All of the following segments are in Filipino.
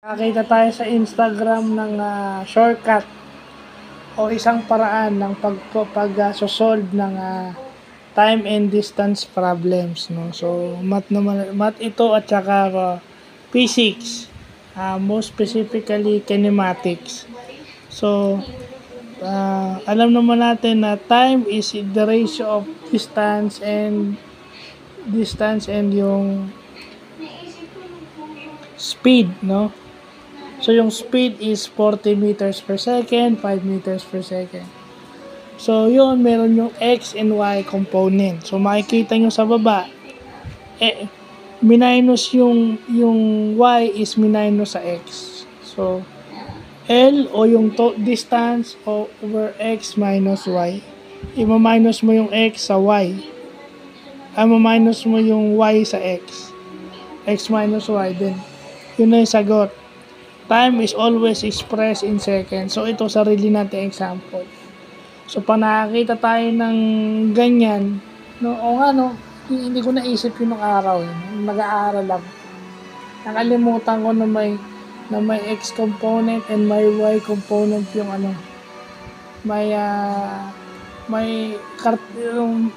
Nakita tayo sa Instagram ng shortcut o isang paraan ng solve ng time and distance problems, no. So math ito at saka physics, most specifically kinematics. So alam naman natin na time is the ratio of distance and yung speed, no. So, yung speed is 40 meters per second, 5 meters per second. So, yun, meron yung X and Y component. So, makikita nyo sa baba, minus yung Y is minus sa X. So, L o yung distance over X minus Y. Ima-minus mo yung X sa Y. Ma-minus mo yung Y sa X. X minus Y din. Yun na yung sagot. Time is always expressed in seconds. So, ito, sarili natin example. So, pag nakakita tayo ng ganyan, no, o nga, no, hindi ko naisip yun ng araw, nag-aaral lang. Nakalimutan ko na may X component and may Y component yung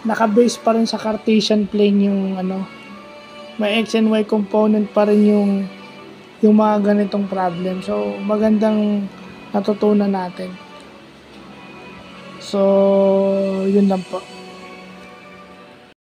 naka-base pa rin sa Cartesian plane yung may X and Y component pa rin yung mga ganitong problem. So, magandang natutunan natin. So, yun lang po.